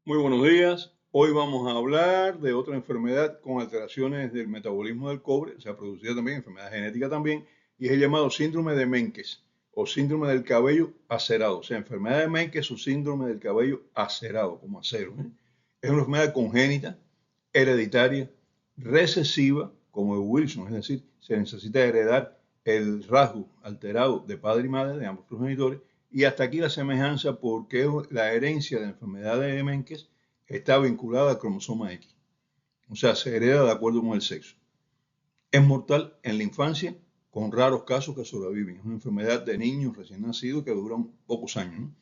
Muy buenos días. Hoy vamos a hablar de otra enfermedad con alteraciones del metabolismo del cobre, o sea, producida también, enfermedad genética también, y es el llamado síndrome de Menkes o síndrome del cabello acerado. O sea, enfermedad de Menkes o síndrome del cabello acerado, como acero. Es una enfermedad congénita, hereditaria, recesiva, como el Wilson, es decir, se necesita heredar el rasgo alterado de padre y madre, de ambos progenitores, y hasta aquí la semejanza porque la herencia de la enfermedad de Menkes está vinculada al cromosoma X. O sea, se hereda de acuerdo con el sexo. Es mortal en la infancia, con raros casos que sobreviven. Es una enfermedad de niños recién nacidos que duran pocos años, ¿no?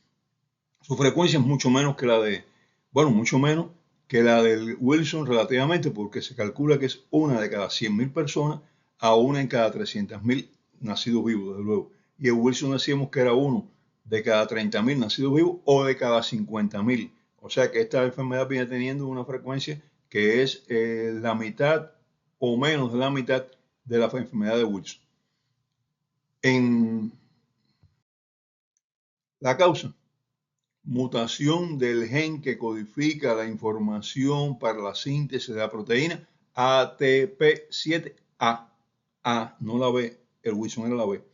Su frecuencia es mucho menos que la de, bueno, mucho menos que la del Wilson relativamente, porque se calcula que es una de cada 100.000 personas a una en cada 300.000 nacidos vivos, desde luego. Y el Wilson decíamos que era uno de cada 30.000 nacidos vivos o de cada 50.000. O sea que esta enfermedad viene teniendo una frecuencia que es la mitad o menos de la mitad de la enfermedad de Wilson. En la causa, mutación del gen que codifica la información para la síntesis de la proteína ATP7A. A, no la B, el Wilson era la B,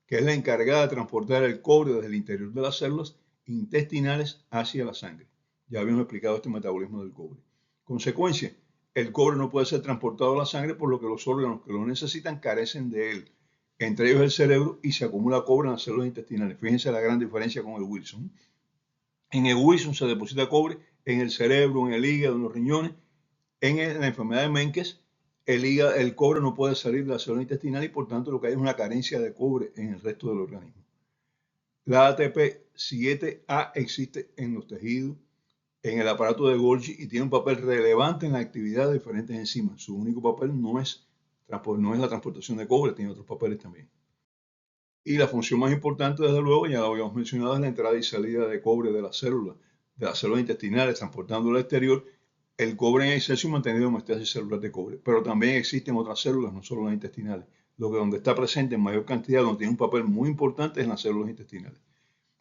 que es la encargada de transportar el cobre desde el interior de las células intestinales hacia la sangre. Ya habíamos explicado este metabolismo del cobre. Consecuencia, el cobre no puede ser transportado a la sangre por lo que los órganos que lo necesitan carecen de él, entre ellos el cerebro, y se acumula cobre en las células intestinales. Fíjense la gran diferencia con el Wilson. En el Wilson se deposita cobre en el cerebro, en el hígado, en los riñones. En la enfermedad de Menkes, el cobre no puede salir de la célula intestinal y por tanto lo que hay es una carencia de cobre en el resto del organismo. La ATP7A existe en los tejidos, en el aparato de Golgi y tiene un papel relevante en la actividad de diferentes enzimas. Su único papel no es la transportación de cobre, tiene otros papeles también. Y la función más importante, desde luego, ya lo habíamos mencionado, es la entrada y salida de cobre de las células intestinales, transportando al exterior el cobre en exceso y manteniendo homeostasis celular de cobre. Pero también existen otras células, no solo las intestinales. Lo que donde está presente en mayor cantidad, donde tiene un papel muy importante, es en las células intestinales.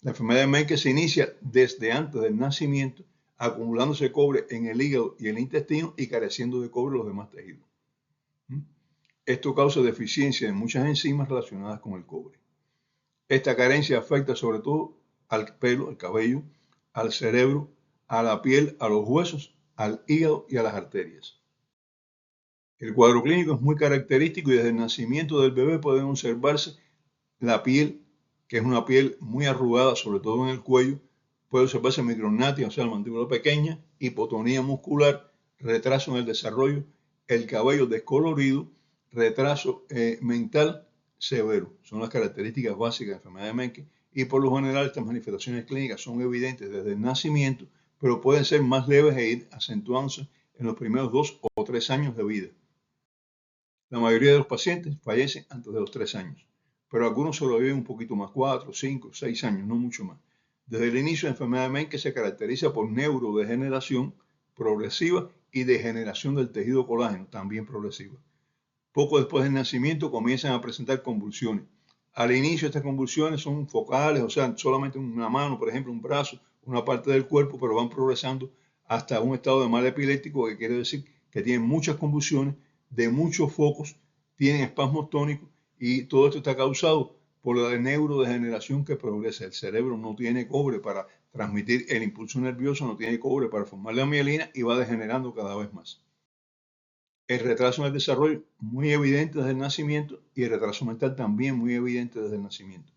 La enfermedad de Menkes se inicia desde antes del nacimiento, acumulándose cobre en el hígado y el intestino y careciendo de cobre los demás tejidos. Esto causa deficiencia en muchas enzimas relacionadas con el cobre. Esta carencia afecta sobre todo al pelo, al cabello, al cerebro, a la piel, a los huesos, al hígado y a las arterias. El cuadro clínico es muy característico y desde el nacimiento del bebé pueden observarse la piel, que es una piel muy arrugada, sobre todo en el cuello, puede observarse micrognatia, o sea, la mandíbula pequeña, hipotonía muscular, retraso en el desarrollo, el cabello descolorido, retraso mental severo. Son las características básicas de la enfermedad de Menkes y por lo general estas manifestaciones clínicas son evidentes desde el nacimiento, pero pueden ser más leves e ir acentuándose en los primeros 2 o 3 años de vida. La mayoría de los pacientes fallecen antes de los 3 años, pero algunos sobreviven un poquito más, 4, 5, 6 años, no mucho más. Desde el inicio, la enfermedad de Menkes se caracteriza por neurodegeneración progresiva y degeneración del tejido colágeno, también progresiva. Poco después del nacimiento comienzan a presentar convulsiones. Al inicio estas convulsiones son focales, o sea, solamente una mano, por ejemplo, un brazo, una parte del cuerpo, pero van progresando hasta un estado de mal epiléptico, que quiere decir que tienen muchas convulsiones, de muchos focos, tienen espasmos tónicos y todo esto está causado por la neurodegeneración que progresa. El cerebro no tiene cobre para transmitir el impulso nervioso, no tiene cobre para formar la mielina y va degenerando cada vez más. El retraso en el desarrollo muy evidente desde el nacimiento y el retraso mental también muy evidente desde el nacimiento.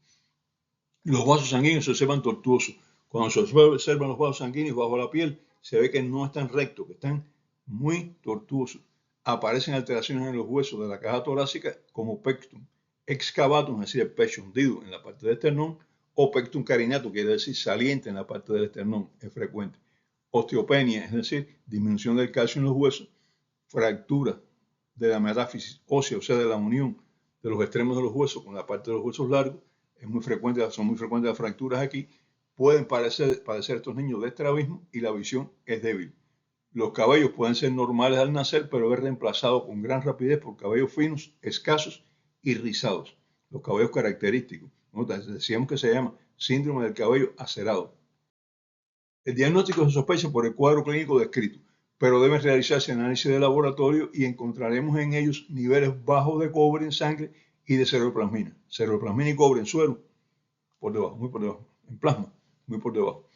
Los vasos sanguíneos se observan tortuosos. Cuando se observan los vasos sanguíneos bajo la piel, se ve que no están rectos, que están muy tortuosos. Aparecen alteraciones en los huesos de la caja torácica como pectum excavatum, es decir, el pecho hundido en la parte del esternón, o pectum carinatum, quiere decir saliente en la parte del esternón, es frecuente. Osteopenia, es decir, disminución del calcio en los huesos, fractura de la metáfisis ósea, o sea, de la unión de los extremos de los huesos con la parte de los huesos largos, son muy frecuentes las fracturas aquí, pueden padecer estos niños de estrabismo y la visión es débil. Los cabellos pueden ser normales al nacer, pero es reemplazado con gran rapidez por cabellos finos, escasos y rizados. Los cabellos característicos. Decíamos que se llama síndrome del cabello acerado. El diagnóstico se sospecha por el cuadro clínico descrito, pero deben realizarse análisis de laboratorio y encontraremos en ellos niveles bajos de cobre en sangre y de ceruloplasmina. Ceruloplasmina y cobre en suero, por debajo, muy por debajo. En plasma, muy por debajo.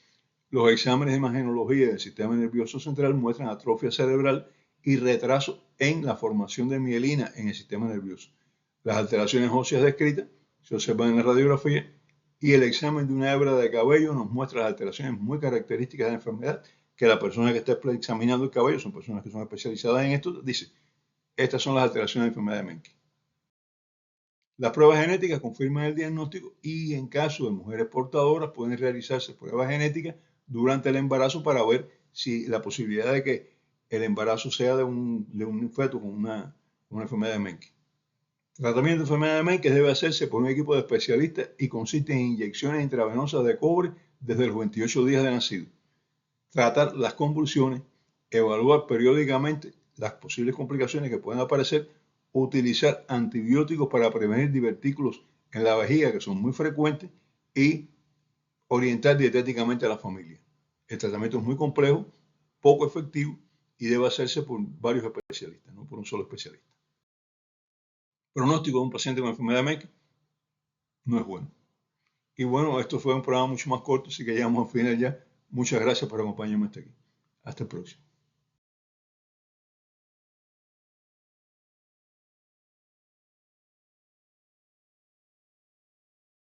Los exámenes de imagenología del sistema nervioso central muestran atrofia cerebral y retraso en la formación de mielina en el sistema nervioso. Las alteraciones óseas descritas se observan en la radiografía y el examen de una hebra de cabello nos muestra las alteraciones muy características de la enfermedad que la persona que está examinando el cabello, son personas que son especializadas en esto, dice, estas son las alteraciones de la enfermedad de Menke. Las pruebas genéticas confirman el diagnóstico y en caso de mujeres portadoras pueden realizarse pruebas genéticas durante el embarazo para ver si la posibilidad de que el embarazo sea de un feto con una enfermedad de Menke. El tratamiento de enfermedad de Menke debe hacerse por un equipo de especialistas y consiste en inyecciones intravenosas de cobre desde los 28 días de nacido. Tratar las convulsiones, evaluar periódicamente las posibles complicaciones que pueden aparecer, utilizar antibióticos para prevenir divertículos en la vejiga que son muy frecuentes y orientar dietéticamente a la familia. El tratamiento es muy complejo, poco efectivo y debe hacerse por varios especialistas, no por un solo especialista. Pronóstico de un paciente con enfermedad de Menke no es bueno. Y bueno, esto fue un programa mucho más corto, así que llegamos al final ya. Muchas gracias por acompañarme hasta aquí. Hasta el próximo.